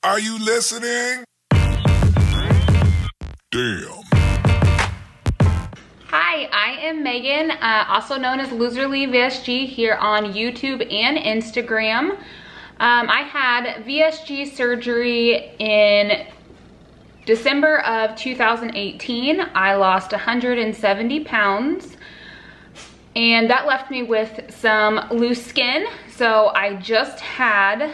Are you listening? Damn. Hi, I am Megan, also known as Loserly VSG here on YouTube and Instagram. I had VSG surgery in December of 2018. I lost 170 pounds and that left me with some loose skin. So I just had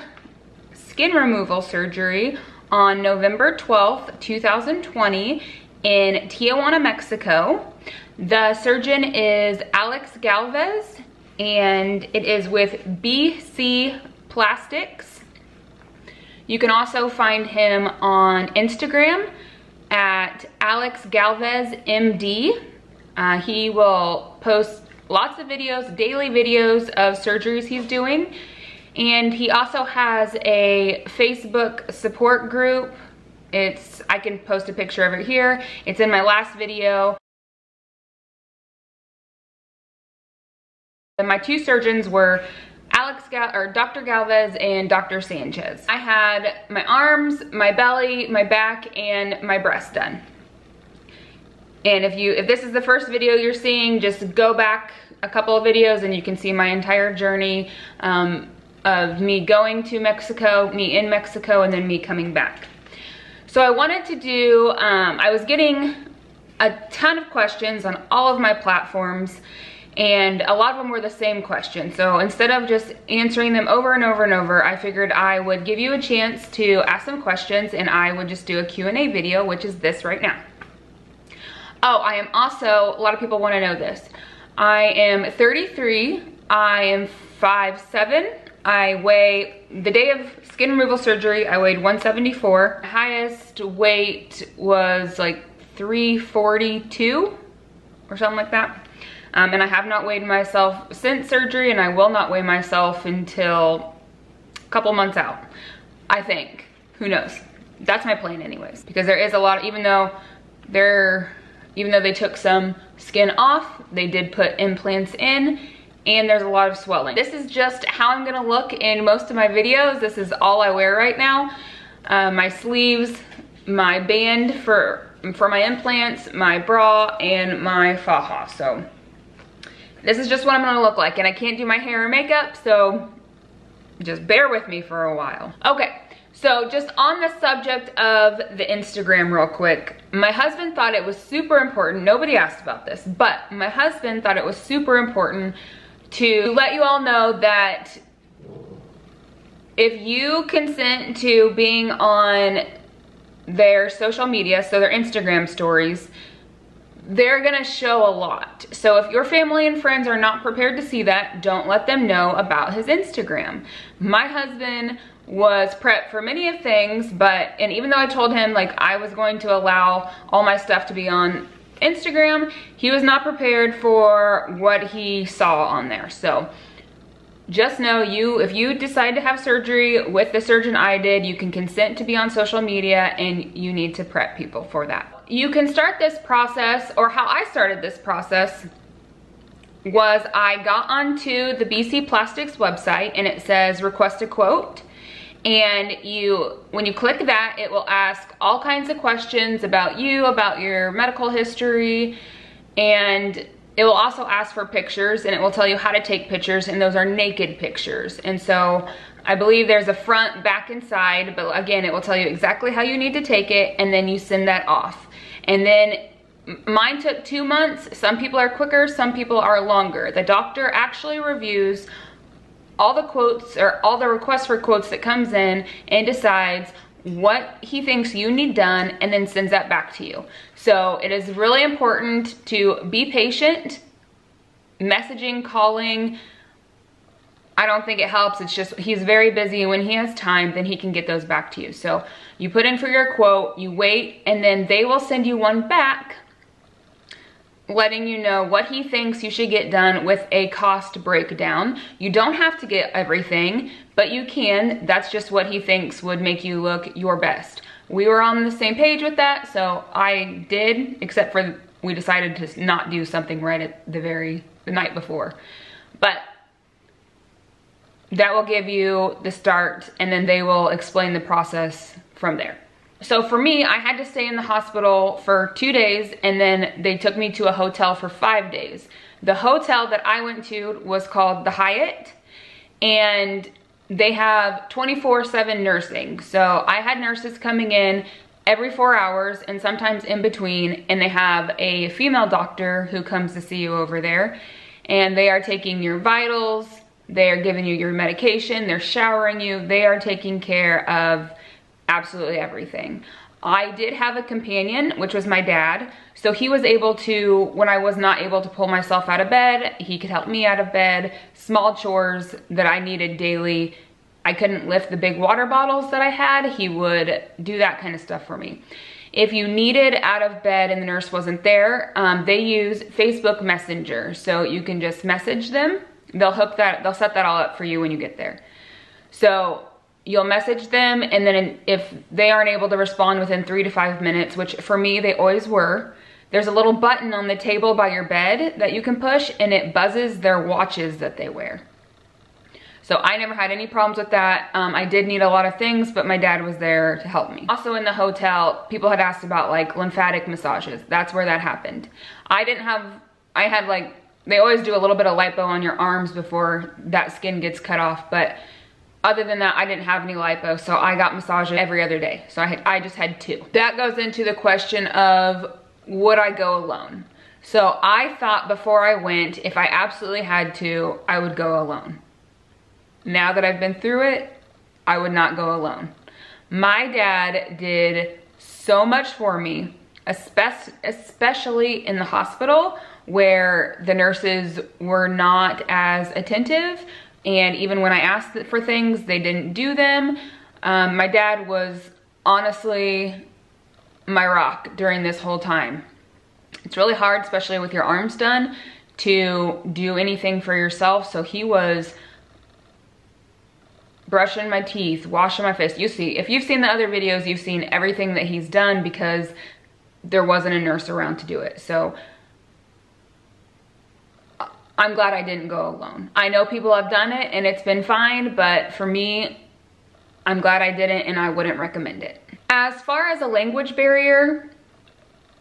skin removal surgery on November 12th, 2020 in Tijuana, Mexico. The surgeon is Alex Galvez and it is with BC Plastics. You can also find him on Instagram at Alex Galvez MD. He will post lots of videos, daily videos of surgeries he's doing. And he also has a Facebook support group. I can post a picture of it here. It's in my last video. And my two surgeons were Dr. Galvez and Dr. Sanchez. I had my arms, my belly, my back, and my breast done. And if this is the first video you're seeing, just go back a couple of videos and you can see my entire journey of me going to Mexico, me in Mexico, and then me coming back. So I wanted to do, I was getting a ton of questions on all of my platforms, and a lot of them were the same question. So instead of just answering them over and over and over, I figured I would give you a chance to ask some questions and I would just do a Q&A video, which is this right now. Oh, I am also, a lot of people want to know this. I am 33, I am 5'7", I weigh, the day of skin removal surgery, I weighed 174. My highest weight was like 342 or something like that. And I have not weighed myself since surgery, and I will not weigh myself until a couple months out, I think. Who knows? That's my plan anyways, because there is a lot, even though they took some skin off, they did put implants in, and there's a lot of swelling. This is just how I'm gonna look in most of my videos. This is all I wear right now. My sleeves, my band for my implants, my bra, and my faja. So this is just what I'm gonna look like, and I can't do my hair or makeup, so just bear with me for a while. Okay, so just on the subject of the Instagram real quick, my husband thought it was super important, nobody asked about this, but my husband thought it was super important to let you all know that if you consent to being on their social media, so their Instagram stories, they're gonna show a lot. So if your family and friends are not prepared to see that, don't let them know about his Instagram. My husband was prepped for many of things, and even though I told him like I was going to allow all my stuff to be on Instagram, he was not prepared for what he saw on there. So just know if you decide to have surgery with the surgeon I did, you can consent to be on social media, and you need to prep people for that. You can start this process, or how I started this process was I got onto the BC Plastics website and it says request a quote. And when you click that, it will ask all kinds of questions about you, about your medical history, and it will also ask for pictures, and it will tell you how to take pictures, and those are naked pictures. And so I believe there's a front, back, and side, but again, it will tell you exactly how you need to take it, and then you send that off. And then mine took 2 months. Some people are quicker, some people are longer. The doctor actually reviews all the quotes or all the requests for quotes that comes in and decides what he thinks you need done and then sends that back to you. So it is really important to be patient. Messaging, calling, I don't think it helps. It's just he's very busy. When he has time, then he can get those back to you. So you put in for your quote, you wait, and then they will send you one back letting you know what he thinks you should get done with a cost breakdown. You don't have to get everything, but you can. That's just what he thinks would make you look your best. We were on the same page with that, so I did, except for we decided to not do something right at the night before. But that will give you the start, and then they will explain the process from there. So for me, I had to stay in the hospital for 2 days, and then they took me to a hotel for 5 days. The hotel that I went to was called the Hyatt, and they have 24/7 nursing. So I had nurses coming in every 4 hours and sometimes in between, and they have a female doctor who comes to see you over there, and they are taking your vitals, they are giving you your medication, they're showering you, they are taking care of absolutely everything. I did have a companion, which was my dad, so he was able to, when I was not able to pull myself out of bed, he could help me out of bed, small chores that I needed daily. I couldn't lift the big water bottles that I had, he would do that kind of stuff for me. If you needed out of bed and the nurse wasn't there, they use Facebook Messenger, so you can just message them. They'll set that all up for you when you get there. So you'll message them, and then if they aren't able to respond within 3 to 5 minutes, which for me, they always were, there's a little button on the table by your bed that you can push, and it buzzes their watches that they wear. So I never had any problems with that. I did need a lot of things, but my dad was there to help me. Also in the hotel, people had asked about like lymphatic massages. That's where that happened. They always do a little bit of lipo on your arms before that skin gets cut off, but other than that, I didn't have any lipo, so I got massages every other day. So I just had 2. That goes into the question of, would I go alone? So I thought before I went, if I absolutely had to, I would go alone. Now that I've been through it, I would not go alone. My dad did so much for me, especially in the hospital where the nurses were not as attentive. And even when I asked for things, they didn't do them. My dad was honestly my rock during this whole time. It's really hard, especially with your arms done, to do anything for yourself. So he was brushing my teeth, washing my face. You see, if you've seen the other videos, you've seen everything that he's done because there wasn't a nurse around to do it. So I'm glad I didn't go alone. I know people have done it and it's been fine, but for me, I'm glad I didn't, and I wouldn't recommend it. As far as a language barrier,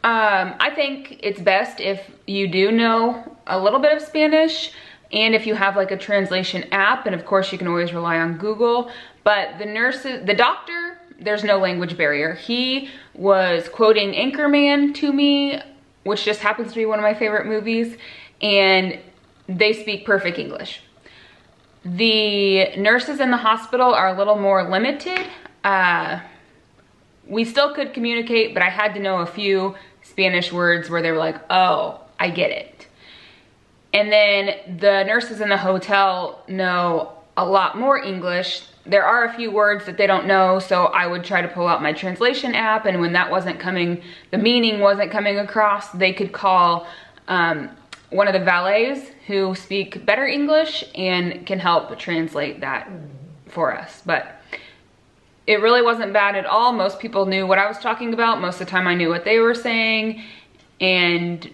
I think it's best if you do know a little bit of Spanish, and if you have like a translation app, and of course you can always rely on Google. But the doctor, there's no language barrier. He was quoting Anchorman to me, which just happens to be one of my favorite movies, and they speak perfect English. The nurses in the hospital are a little more limited. We still could communicate, but I had to know a few Spanish words where they were like, oh, I get it. And then the nurses in the hotel know a lot more English. There are a few words that they don't know, so I would try to pull out my translation app, and when that wasn't coming, the meaning wasn't coming across, they could call one of the valets who speak better English and can help translate that for us. But it really wasn't bad at all. Most people knew what I was talking about. Most of the time I knew what they were saying, and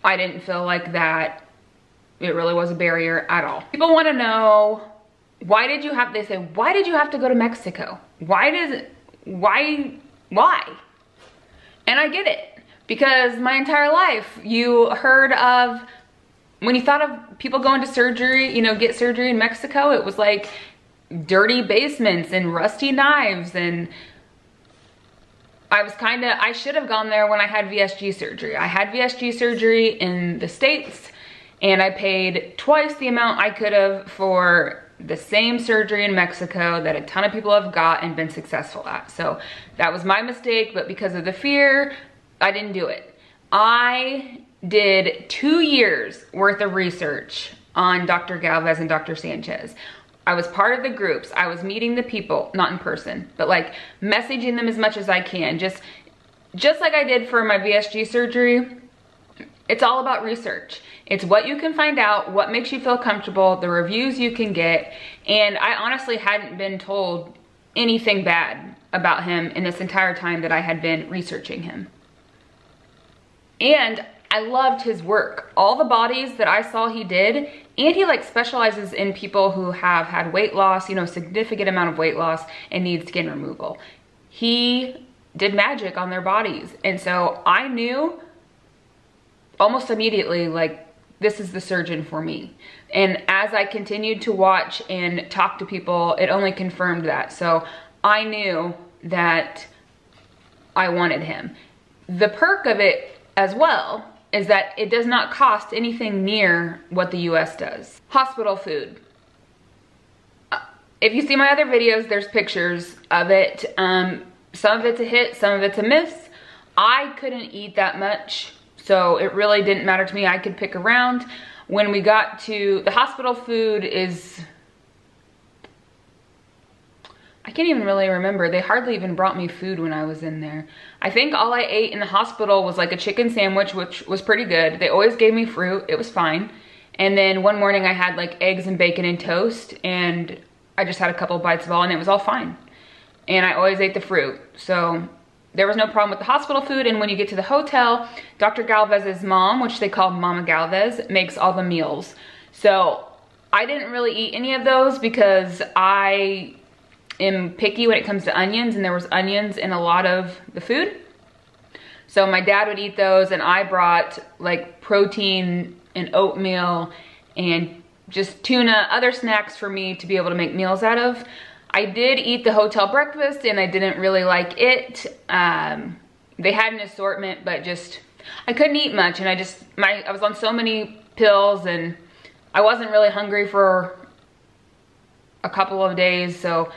I didn't feel like that it really was a barrier at all. People want to know, why did you have to go to Mexico? Why? And I get it, because my entire life you heard of, when you thought of people going to surgery, get surgery in Mexico, it was like dirty basements and rusty knives, and I should have gone there when I had VSG surgery. I had VSG surgery in the States, and I paid twice the amount I could have for the same surgery in Mexico that a ton of people have got and been successful at. So that was my mistake, but because of the fear, I didn't do it. I did 2 years worth of research on Dr. Galvez and Dr. Sanchez. I was part of the groups. I was meeting the people, not in person, but like messaging them as much as I can. Just like I did for my VSG surgery. It's all about research. It's what you can find out, what makes you feel comfortable, the reviews you can get. And I honestly hadn't been told anything bad about him in this entire time that I had been researching him. And I loved his work. All the bodies that I saw he did, and he like specializes in people who have had weight loss, you know, significant amount of weight loss and need skin removal. He did magic on their bodies. And so I knew almost immediately, like, this is the surgeon for me. And as I continued to watch and talk to people, it only confirmed that. So I knew that I wanted him. The perk of it as well is that it does not cost anything near what the US does. Hospital food. If you see my other videos, there's pictures of it. Some of it's a hit, some of it's a miss. I couldn't eat that much, so it really didn't matter to me. I could pick around. When we got to the hospital food is, I can't even really remember. They hardly even brought me food when I was in there. I think all I ate in the hospital was like a chicken sandwich, which was pretty good. They always gave me fruit, it was fine. And then one morning I had like eggs and bacon and toast, and I just had a couple bites of all and it was all fine. And I always ate the fruit. So there was no problem with the hospital food. And when you get to the hotel, Dr. Galvez's mom, which they call Mama Galvez, makes all the meals. So I didn't really eat any of those because I am picky when it comes to onions, and there was onions in a lot of the food. So my dad would eat those, and I brought like protein and oatmeal and just tuna, other snacks for me to be able to make meals out of. I did eat the hotel breakfast and I didn't really like it. They had an assortment, but just, I couldn't eat much, and I was on so many pills and I wasn't really hungry for a couple of days, so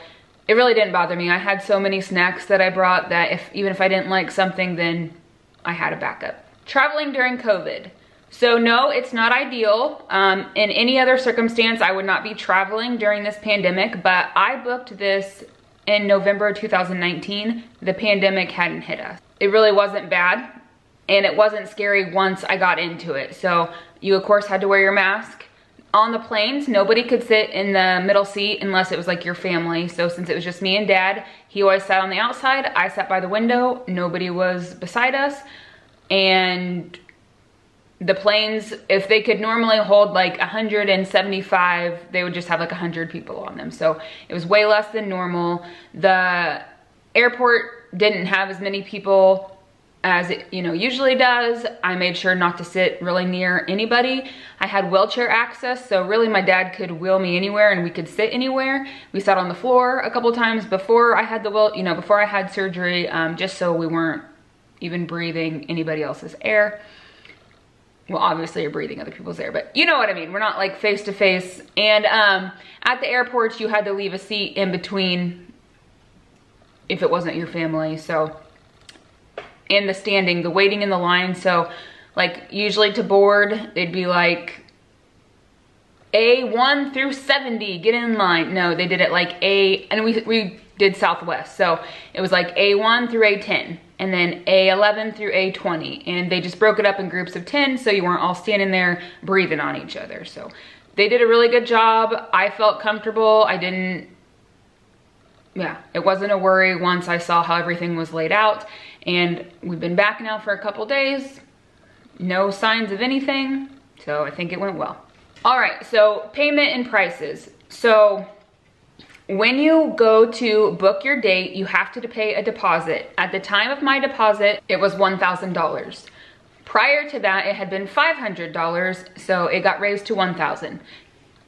it really didn't bother me. I had so many snacks that I brought that even if I didn't like something, then I had a backup. Traveling during COVID. So no, it's not ideal. In any other circumstance, I would not be traveling during this pandemic, but I booked this in November 2019. The pandemic hadn't hit us. It really wasn't bad, and it wasn't scary once I got into it. So you of course had to wear your mask. On the planes, nobody could sit in the middle seat unless it was like your family. So since it was just me and Dad, he always sat on the outside. I sat by the window. Nobody was beside us. And the planes, if they could normally hold like 175, they would just have like 100 people on them. So it was way less than normal. The airport didn't have as many people as it, you know, usually does. I made sure not to sit really near anybody. I had wheelchair access, so really my dad could wheel me anywhere and we could sit anywhere. We sat on the floor a couple times before I had before I had surgery, just so we weren't even breathing anybody else's air. Well, obviously you're breathing other people's air, but you know what I mean. We're not like face to face. And at the airports, you had to leave a seat in between if it wasn't your family. So, and the standing, the waiting in the line. So like usually to board, they'd be like A1 through 70, get in line. No, they did it like and we did Southwest. So it was like A1 through A10. And then A11 through A20. And they just broke it up in groups of 10, so you weren't all standing there breathing on each other. So they did a really good job. I felt comfortable. It wasn't a worry once I saw how everything was laid out. And we've been back now for a couple days. No signs of anything. So I think it went well. All right, so payment and prices. So when you go to book your date, you have to pay a deposit. At the time of my deposit, it was $1,000. Prior to that, it had been $500, so it got raised to $1,000.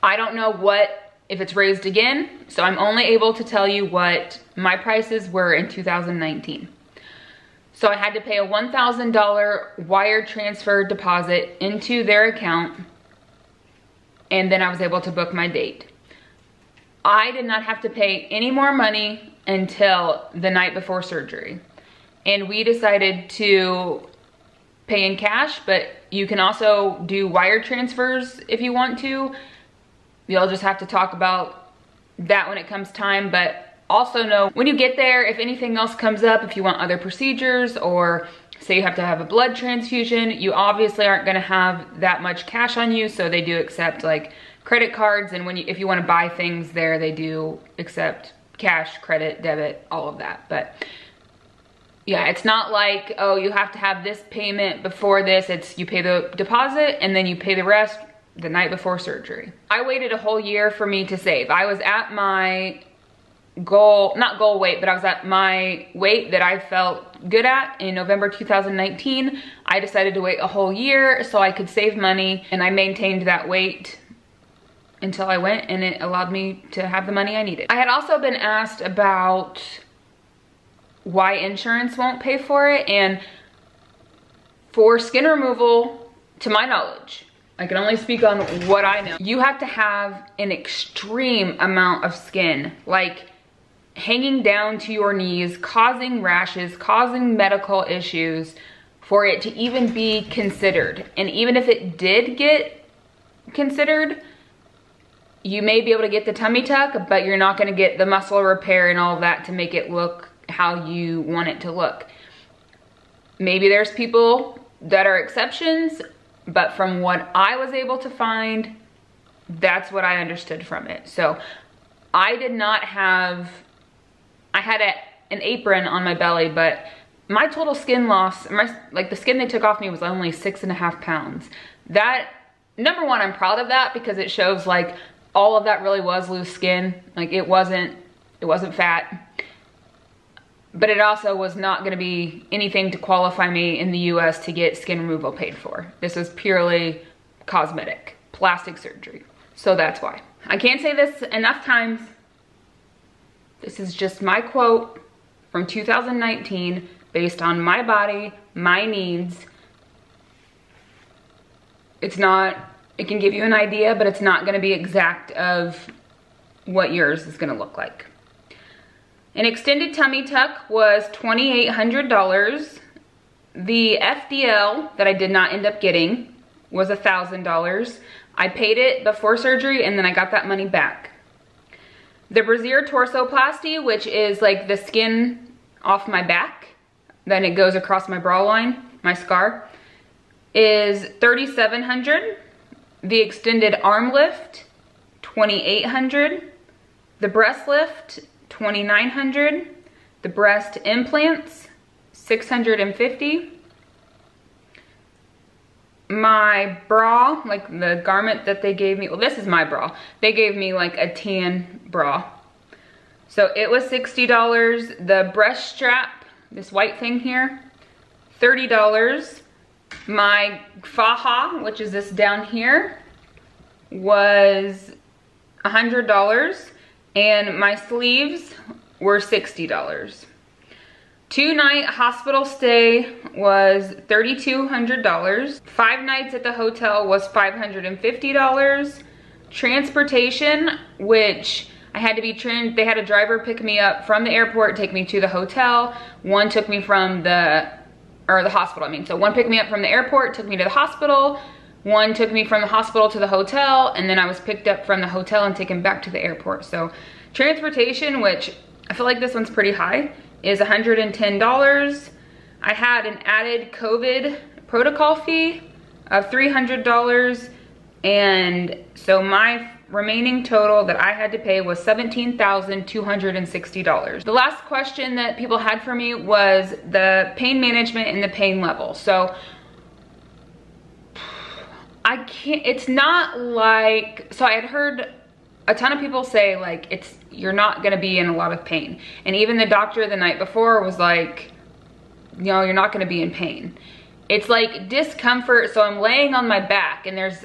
I don't know if it's raised again, so I'm only able to tell you what my prices were in 2019. So I had to pay a $1,000 wire transfer deposit into their account, and then I was able to book my date. I did not have to pay any more money until the night before surgery. And we decided to pay in cash, but you can also do wire transfers if you want to. You'll just have to talk about that when it comes time, but also know when you get there, if anything else comes up, if you want other procedures, or say you have to have a blood transfusion, you obviously aren't gonna have that much cash on you, so they do accept like credit cards, and if you want to buy things there, they do accept cash, credit, debit, all of that. But Yeah, it's not like, oh, you have to have this payment before this. It's you pay the deposit and then you pay the rest the night before surgery. I waited a whole year for me to save. I was at my goal, not goal weight, but I was at my weight that I felt good at in November 2019. I decided to wait a whole year so I could save money, and I maintained that weight until I went, and it allowed me to have the money I needed. I had also been asked about why insurance won't pay for it, and for skin removal, to my knowledge, I can only speak on what I know, you have to have an extreme amount of skin, like hanging down to your knees, causing rashes, causing medical issues for it to even be considered. And even if it did get considered, you may be able to get the tummy tuck, but you're not gonna get the muscle repair and all of that to make it look how you want it to look. Maybe there's people that are exceptions, but from what I was able to find, that's what I understood from it. So I did not have, I had an apron on my belly, but my total skin loss, like the skin they took off me was only 6.5 pounds. That, number one, I'm proud of that because it shows like all of that really was loose skin. Like it wasn't fat. But it also was not gonna be anything to qualify me in the US to get skin removal paid for. This was purely cosmetic, plastic surgery. So that's why. I can't say this enough times. This is just my quote from 2019 based on my body, my needs. It's not, it can give you an idea, but it's not gonna be exact of what yours is gonna look like. An extended tummy tuck was $2,800. The FDL that I did not end up getting was $1,000. I paid it before surgery and then I got that money back. The brassiere torsoplasty, which is like the skin off my back, then it goes across my bra line, my scar, is $3,700. The extended arm lift, $2,800. The breast lift, $2,900. The breast implants, $650. My bra, like the garment that they gave me, well, this is my bra. They gave me like a tan bra. So it was $60. The breast strap, this white thing here, $30. My faja, which is this down here, was $100. And my sleeves were $60. 2-night hospital stay was $3,200. 5 nights at the hotel was $550. Transportation, which I had to be they had a driver pick me up from the airport, take me to the hotel. One took me from the hospital, I mean. So one picked me up from the airport, took me to the hospital. One took me from the hospital to the hotel, and then I was picked up from the hotel and taken back to the airport. So transportation, which I feel like this one's pretty high, is $110. I had an added COVID protocol fee of $300. And so my remaining total that I had to pay was $17,260. The last question that people had for me was the pain management and the pain level. So I can't, it's not like, so I had heard a ton of people say like, you're not gonna be in a lot of pain. And even the doctor the night before was like, you know, you're not gonna be in pain. It's like discomfort, so I'm laying on my back and there's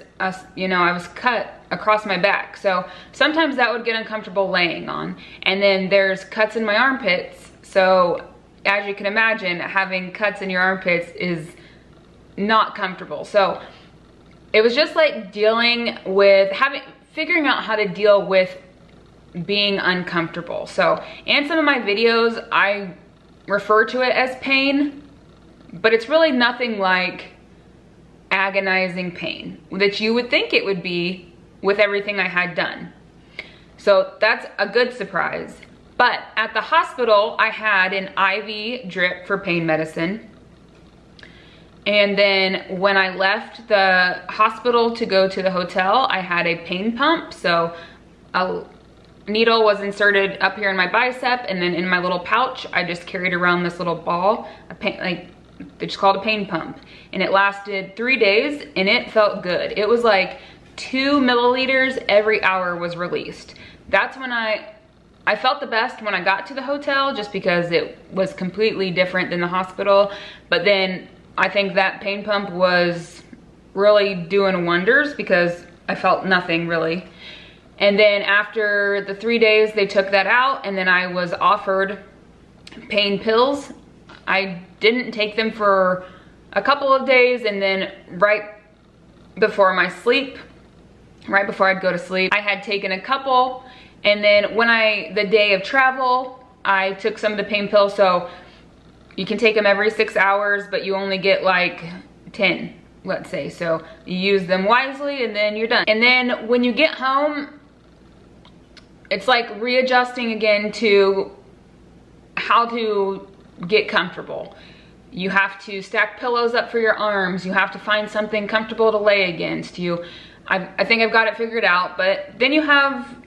you know, I was cut across my back. So sometimes that would get uncomfortable laying on. And then there's cuts in my armpits. So as you can imagine, having cuts in your armpits is not comfortable. So it was just like dealing with figuring out how to deal with being uncomfortable. So in some of my videos, I refer to it as pain, but it's really nothing like agonizing pain that you would think it would be with everything I had done. So that's a good surprise. But at the hospital, I had an IV drip for pain medicine. And then when I left the hospital to go to the hotel, I had a pain pump. So needle was inserted up here in my bicep, and then in my little pouch, I just carried around this little ball, like it's called a pain pump. And it lasted 3 days and it felt good. It was like 2 milliliters every hour was released. That's when I felt the best when I got to the hotel, just because it was completely different than the hospital. But then I think that pain pump was really doing wonders because I felt nothing really. And then after the 3 days, they took that out, and then I was offered pain pills. I didn't take them for a couple of days, and then right before I'd go to sleep, I had taken a couple. And then the day of travel, I took some of the pain pills. So you can take them every 6 hours, but you only get like 10, let's say. So you use them wisely and then you're done. And then when you get home, it's like readjusting again to how to get comfortable. You have to stack pillows up for your arms. You have to find something comfortable to lay against you. I think I've got it figured out, but then you have,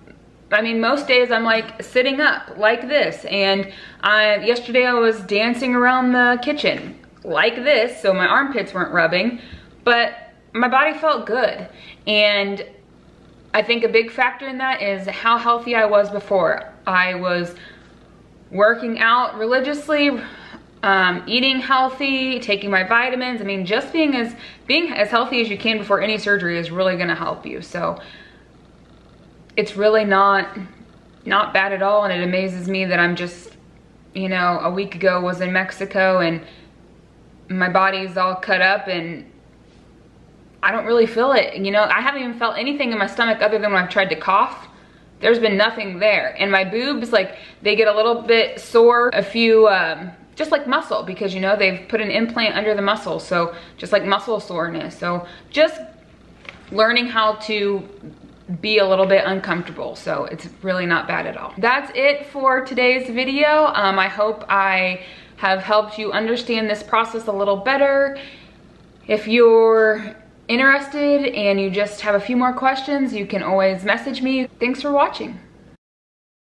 I mean, most days I'm like sitting up like this. And yesterday I was dancing around the kitchen like this, so my armpits weren't rubbing, but my body felt good. And I think a big factor in that is how healthy I was before. I was working out religiously, eating healthy, taking my vitamins. I mean, just being as healthy as you can before any surgery is really gonna help you. So it's really not bad at all. And it amazes me that I'm just, you know, a week ago was in Mexico and my body's all cut up and I don't really feel it. You know, I haven't even felt anything in my stomach other than when I've tried to cough. There's been nothing there. And my boobs, like, they get a little bit sore, a few, just like muscle, because, you know, they've put an implant under the muscle. So just like muscle soreness. So just learning how to be a little bit uncomfortable. So it's really not bad at all. That's it for today's video. I hope I have helped you understand this process a little better. If you're interested and you just have a few more questions, you can always message me. Thanks for watching.